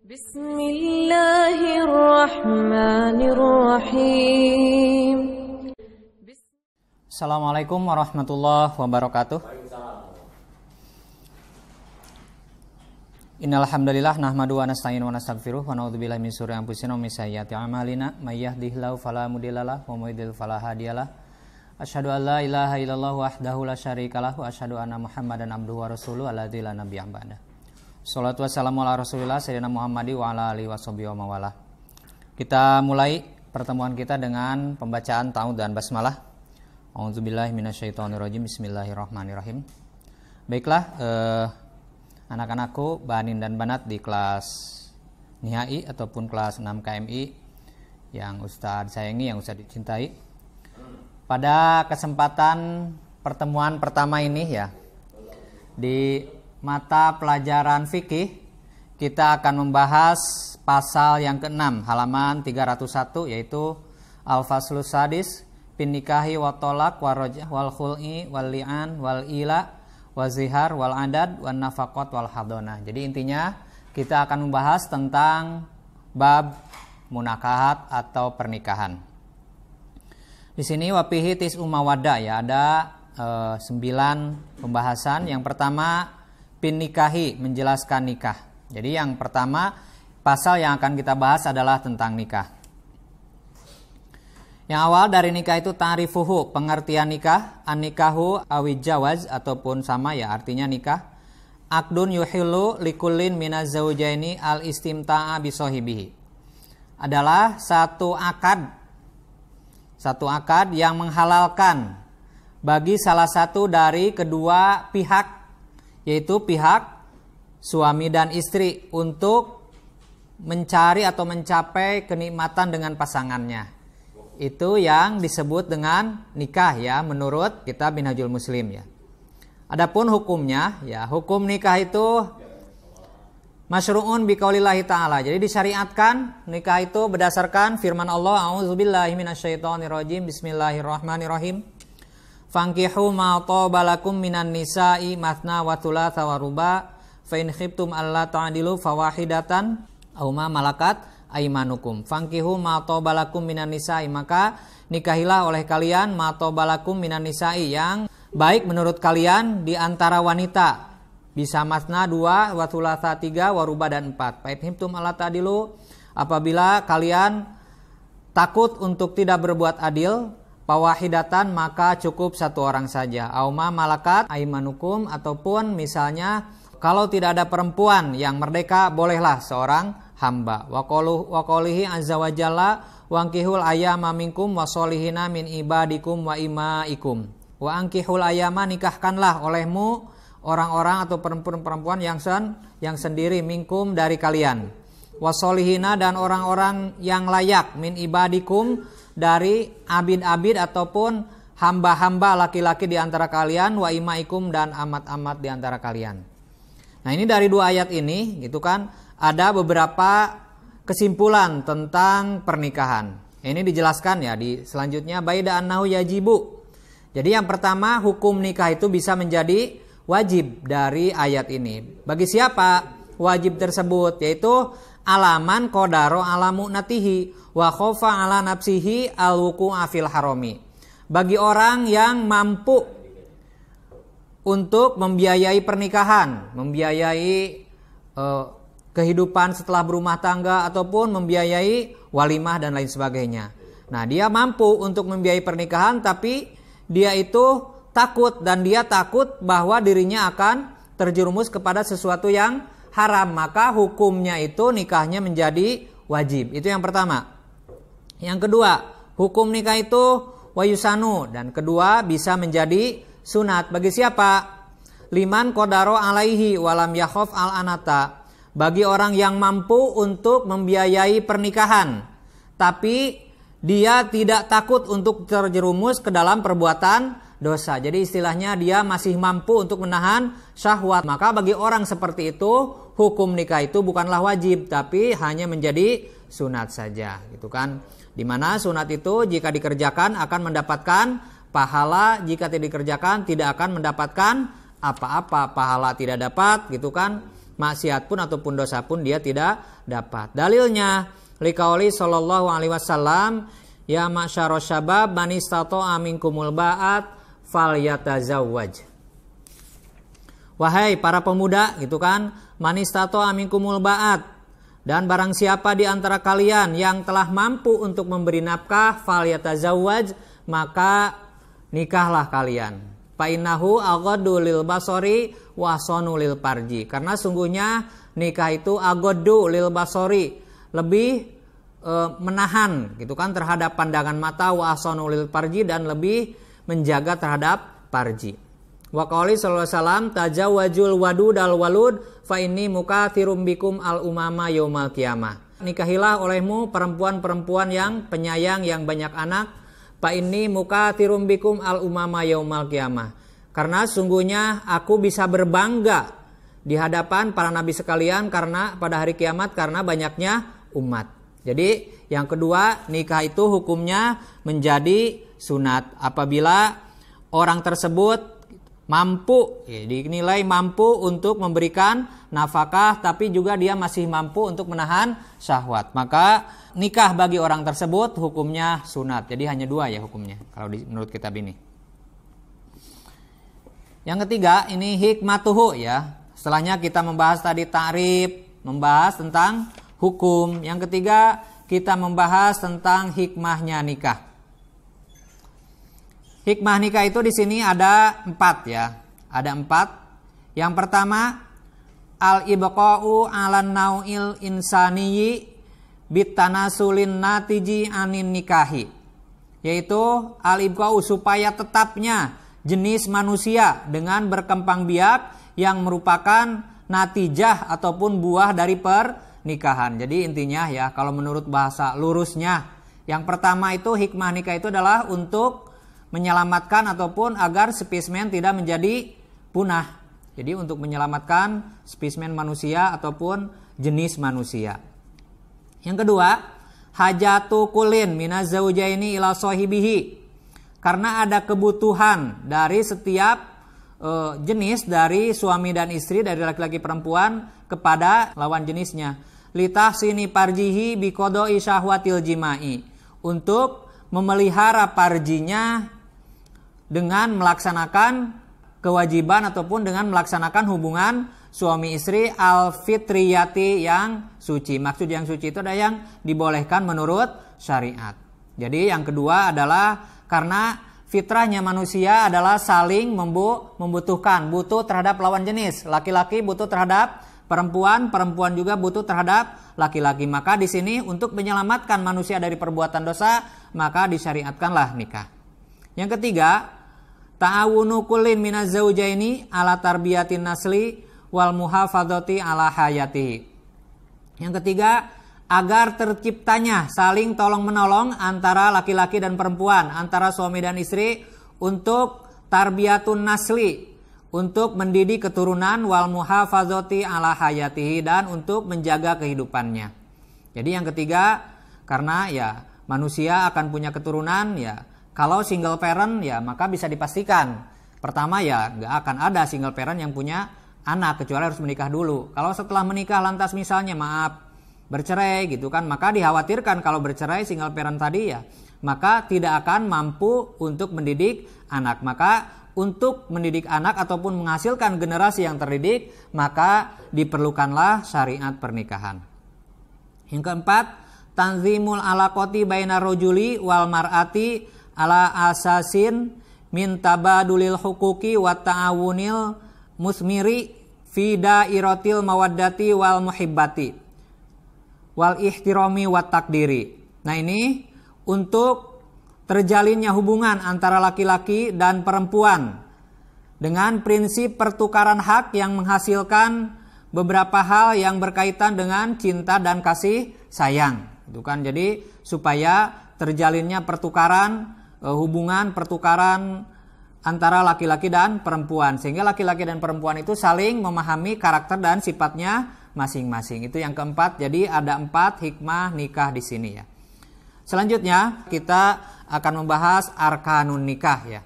Bismillahirrahmanirrahim. Assalamualaikum warahmatullahi wabarakatuh. Innal hamdalillah nahmadu wa nasta'inu wa nastaghfiruh wa na'udzubillahi min syururi anfusina wa min sayyiati a'malina may yahdihillahu fala mudhillalah wa may yudhlil fala hadiyalah. Asyhadu an la ilaha illallah wahdahu la syarikalah wa asyhadu anna Muhammadan abduhu wa rasuluhu alladzi la nabiyya ba'da. Shalatu wassalamu ala Rasulillah sayyidina Muhammadi wa ala alihi washabihi wa mawalah. Kita mulai pertemuan kita dengan pembacaan ta'awudz dan basmalah. A'udzubillahi minasyaitonirrajim. Bismillahirrahmanirrahim. Baiklah, anak-anakku, banin dan banat di kelas Nihai ataupun kelas 6 KMI yang Ustadz sayangi, yang Ustadz dicintai. Pada kesempatan pertemuan pertama ini ya, di mata pelajaran fikih kita akan membahas pasal yang ke-6 halaman 301, yaitu al-faslus sadis fin nikahi wa tolak wa raj'ah wal khul'i wal li'an wal ila wa zihar wal adad wan nafaqat wal hadonah. Jadi intinya kita akan membahas tentang bab munakahat atau pernikahan. Di sini wapihi tis umawada ya, ada 9 pembahasan. Yang pertama pin nikahi, menjelaskan nikah. Jadi yang pertama pasal yang akan kita bahas adalah tentang nikah. Yang awal dari nikah itu ta'rifuhu, pengertian nikah, an-nikahu awi jawaz ataupun sama ya artinya nikah. Aqdun yuhillu likullin minaz zawjaini al-istimta'a bi sahibihi. Adalah satu akad yang menghalalkan bagi salah satu dari kedua pihak, yaitu pihak suami dan istri, untuk mencari atau mencapai kenikmatan dengan pasangannya. Itu yang disebut dengan nikah ya, menurut kitab Minhajul Muslim ya. Adapun hukumnya ya, hukum nikah itu masyru'un biqaulillahi ta'ala. Jadi disyariatkan nikah itu berdasarkan firman Allah, a'udzubillahi minasyaitonirrajim, bismillahirrahmanirrahim. Fankihu ma tabalakum minan nisa'i mathna wa thulatha wa ruba fa in khiftum alla ta'dilu fawahidatan aw ma malakat aymanukum. Fankihu ma tabalakum minan nisa'i, maka nikahilah oleh kalian ma tabalakum minan nisa'i, yang baik menurut kalian di antara wanita. Bisa mathna 2, wa thulatha 3, wa ruba dan 4. Fa in khiftum alla ta'dilu, apabila kalian takut untuk tidak berbuat adil, pawahidatan, maka cukup satu orang saja. Auma malakat aimanukum, ataupun misalnya kalau tidak ada perempuan yang merdeka, bolehlah seorang hamba. Wa qoulihi azza wa jalla wankihul ayyama minkum wasolihina min ibadikum wa imaikum. Wa ankihul ayyama, nikahkanlah olehmu orang-orang atau perempuan-perempuan yang sendiri minkum dari kalian. Wasolihina, dan orang-orang yang layak, min ibadikum, dari abid-abid ataupun hamba-hamba laki-laki di antara kalian, wa imaikum, dan amat-amat di antara kalian. Nah, ini dari 2 ayat ini gitu kan, ada beberapa kesimpulan tentang pernikahan. Ini dijelaskan ya di selanjutnya, baida annahu yajibu. Jadi yang pertama, hukum nikah itu bisa menjadi wajib dari ayat ini. Bagi siapa wajib tersebut? Yaitu alaman qadaro alamu natihi wa khofa ala nafsihi al-wuku'a fil harami. Bagi orang yang mampu untuk membiayai pernikahan, membiayai kehidupan setelah berumah tangga, ataupun membiayai walimah dan lain sebagainya. Nah, dia mampu untuk membiayai pernikahan, tapi dia itu takut, dan dia takut bahwa dirinya akan terjerumus kepada sesuatu yang haram, maka hukumnya itu nikahnya menjadi wajib. Itu yang pertama. Yang kedua, hukum nikah itu wayusanu, dan kedua bisa menjadi sunat. Bagi siapa? Liman qadaro alaihi walam yakhaf al anata. Bagi orang yang mampu untuk membiayai pernikahan, tapi dia tidak takut untuk terjerumus ke dalam perbuatan dosa. Jadi istilahnya dia masih mampu untuk menahan syahwat. Maka bagi orang seperti itu, hukum nikah itu bukanlah wajib, tapi hanya menjadi sunat saja, gitu kan. Dimana sunat itu jika dikerjakan akan mendapatkan pahala, jika tidak dikerjakan tidak akan mendapatkan apa-apa, pahala tidak dapat, gitu kan. maksiat pun ataupun dosa pun dia tidak dapat. Dalilnya liqauli sallallahu alaihi wasallam, ya ma'syarasy syabab man istata'a minkumul ba'at falyatazawwaj. Wahai para pemuda, gitu kan, man istata'a minkumul ba'at, dan barang siapa di antara kalian yang telah mampu untuk memberi nafkah, falyatazawwaj, maka nikahlah kalian. Fa innahu aghaddu lil basari wa ahsanu lil farji. Karena sungguhnya nikah itu aghaddu lil basari, lebih menahan gitu kan terhadap pandangan mata, wa ahsanu lil farji, dan lebih menjaga terhadap farji. Wa qauli sallallahu alaihi wasallam tajawwajul wadud al walud fa inni mukathirum bikum al umama yaumal qiyamah. Nikahilah olehmu perempuan-perempuan yang penyayang, yang banyak anak. Fa inni mukathirum bikum al umama yaumal qiyamah. Karena sungguhnya aku bisa berbangga di hadapan para nabi sekalian karena pada hari kiamat karena banyaknya umat. Jadi yang kedua, nikah itu hukumnya menjadi sunat apabila orang tersebut mampu, dinilai mampu untuk memberikan nafkah, tapi juga dia masih mampu untuk menahan syahwat. Maka nikah bagi orang tersebut hukumnya sunat. Jadi hanya dua ya hukumnya kalau menurut kitab ini. Yang ketiga ini hikmatuhu ya. Setelahnya kita membahas tadi ta'rif, membahas tentang hukum. Yang ketiga kita membahas tentang hikmahnya nikah. Hikmah nikah itu di sini ada 4 ya. Ada 4. Yang pertama, al-ibqa'u 'alan nau'il insaniyyi bitanasulin natiji anin nikahi. Yaitu al-ibqa'u supaya tetapnya jenis manusia dengan berkembang biak yang merupakan natijah ataupun buah dari pernikahan. Jadi intinya ya, kalau menurut bahasa lurusnya, yang pertama itu hikmah nikah itu adalah untuk menyelamatkan ataupun agar spesimen tidak menjadi punah. Jadi untuk menyelamatkan spesimen manusia ataupun jenis manusia. Yang kedua, hajatu kulin minaz zaujaini ila sahibihi. Karena ada kebutuhan dari setiap jenis dari suami dan istri, dari laki-laki perempuan kepada lawan jenisnya. Litahsini parjihi biqada'i syahwatil jima'i. Untuk memelihara parjinya dengan melaksanakan kewajiban ataupun dengan melaksanakan hubungan suami istri al-fitriyati yang suci. Maksud yang suci itu ada yang dibolehkan menurut syariat. Jadi yang kedua adalah karena fitrahnya manusia adalah saling membutuhkan, butuh terhadap lawan jenis. Laki-laki butuh terhadap perempuan, perempuan juga butuh terhadap laki-laki. Maka di sini untuk menyelamatkan manusia dari perbuatan dosa, maka disyariatkanlah nikah. Yang ketiga, ta'awunu kullin minaz zaujaini ala tarbiyatin nasli wal muhafadzati ala hayatihi. Yang ketiga, agar terciptanya saling tolong-menolong antara laki-laki dan perempuan, antara suami dan istri untuk tarbiyatun nasli, untuk mendidik keturunan, wal muhafadzati ala hayatihi, dan untuk menjaga kehidupannya. Jadi yang ketiga, karena ya manusia akan punya keturunan ya. Kalau single parent ya maka bisa dipastikan pertama ya nggak akan ada single parent yang punya anak kecuali harus menikah dulu. Kalau setelah menikah lantas misalnya bercerai gitu kan, maka dikhawatirkan kalau bercerai single parent tadi ya maka tidak akan mampu untuk mendidik anak. Maka untuk mendidik anak ataupun menghasilkan generasi yang terdidik maka diperlukanlah syariat pernikahan. Yang keempat, tanzimul alaqati bainar rajuli wal mar'ati ala asasin min tabadulil huquqi wa ta'awunil musmiri fi dairatil mawaddati wal muhibbati wal ihtirami wat takdiri. Nah ini untuk terjalinnya hubungan antara laki-laki dan perempuan dengan prinsip pertukaran hak yang menghasilkan beberapa hal yang berkaitan dengan cinta dan kasih sayang. Itu kan, jadi supaya terjalinnya pertukaran hubungan pertukaran antara laki-laki dan perempuan sehingga laki-laki dan perempuan itu saling memahami karakter dan sifatnya masing-masing. Itu yang keempat. Jadi ada 4 hikmah nikah di sini ya. Selanjutnya kita akan membahas arkanun nikah ya.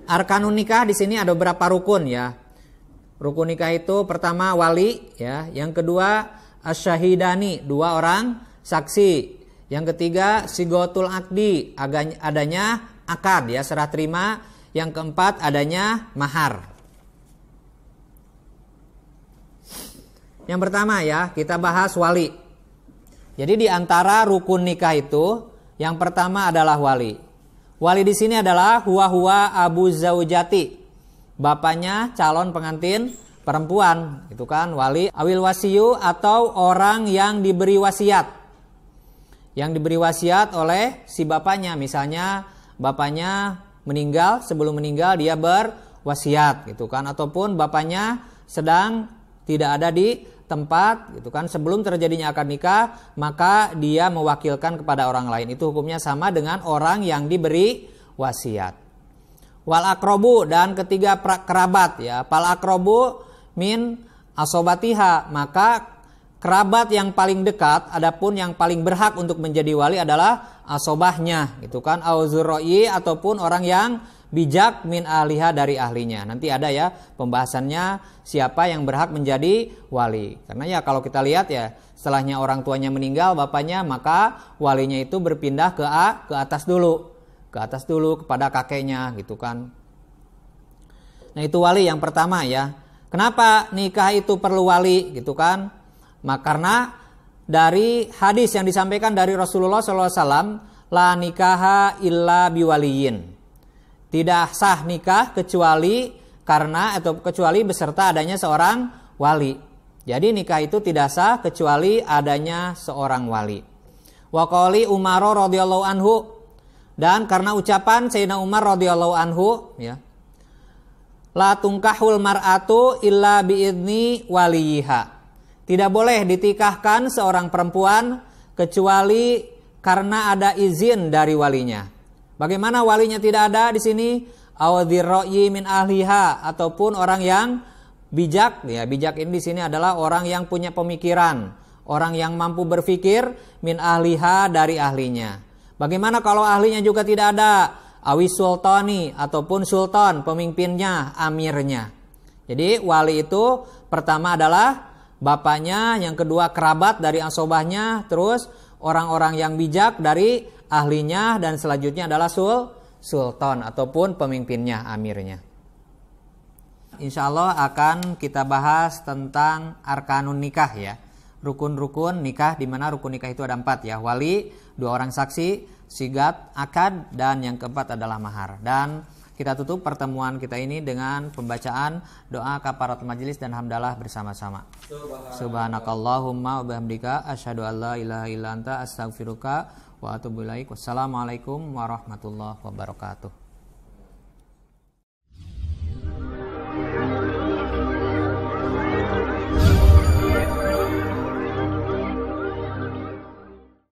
Arkanun nikah di sini ada beberapa rukun ya. Rukun nikah itu pertama wali, ya. Yang kedua asyahidani, 2 orang saksi. Yang ketiga sigotul akdi, adanya akad, ya, serah terima. Yang keempat adanya mahar. Yang pertama, ya, kita bahas wali. Jadi di antara rukun nikah itu yang pertama adalah wali. Wali di sini adalah huwa abu zaujati. Bapaknya calon pengantin perempuan, itu kan wali. Awil wasiyu, atau orang yang diberi wasiat. Yang diberi wasiat oleh si bapaknya. Misalnya bapaknya meninggal, sebelum meninggal dia berwasiat, gitu kan. Ataupun bapaknya sedang tidak ada di tempat, gitu kan. Sebelum terjadinya akad nikah, maka dia mewakilkan kepada orang lain. Itu hukumnya sama dengan orang yang diberi wasiat. Wal akrobu, dan ketiga kerabat, ya. Pal akrobu min asobatiha, maka kerabat yang paling dekat, adapun yang paling berhak untuk menjadi wali adalah asobahnya, gitu kan. Auzurroi, ataupun orang yang bijak min ahliha, dari ahlinya. Nanti ada, ya, pembahasannya siapa yang berhak menjadi wali. Karena, ya, kalau kita lihat, ya, setelahnya orang tuanya meninggal, bapaknya, maka walinya itu berpindah ke atas dulu. Ke atas dulu kepada kakeknya, gitu kan. Nah, itu wali yang pertama, ya. Kenapa nikah itu perlu wali, gitu kan? Karena dari hadis yang disampaikan dari Rasulullah SAW, la nikaha illa biwaliyin. Tidak sah nikah kecuali beserta adanya seorang wali. Jadi nikah itu tidak sah kecuali adanya seorang wali. Wa qali Umar radhiyallahu anhu, dan karena ucapan Sayyidina Umar radhiyallahu anhu, ya, la tungkahul mar'atu illa biidni waliyiha. Tidak boleh ditikahkan seorang perempuan kecuali karena ada izin dari walinya. Bagaimana walinya tidak ada di sini? Awadhirroi min ahliha, ataupun orang yang bijak, ya. Bijak ini di sini adalah orang yang punya pemikiran, orang yang mampu berpikir, min ahliha, dari ahlinya. Bagaimana kalau ahlinya juga tidak ada? Awis sultani, ataupun sultan, pemimpinnya, amirnya. Jadi wali itu pertama adalah bapaknya, yang kedua kerabat dari asobahnya, terus orang-orang yang bijak dari ahlinya, dan selanjutnya adalah sultan ataupun pemimpinnya, amirnya. Insya Allah akan kita bahas tentang arkanun nikah, ya. Rukun-rukun nikah, di mana rukun nikah itu ada 4, ya. Wali, 2 orang saksi, sigat, akad, dan yang keempat adalah mahar. Dan kita tutup pertemuan kita ini dengan pembacaan doa kafaratul majelis dan hamdalah bersama-sama. Subhanakallahumma wa bihamdika asyhadu an la ilaha illa anta astaghfiruka wa atubu ilaik. Wassalamualaikum warahmatullahi wabarakatuh.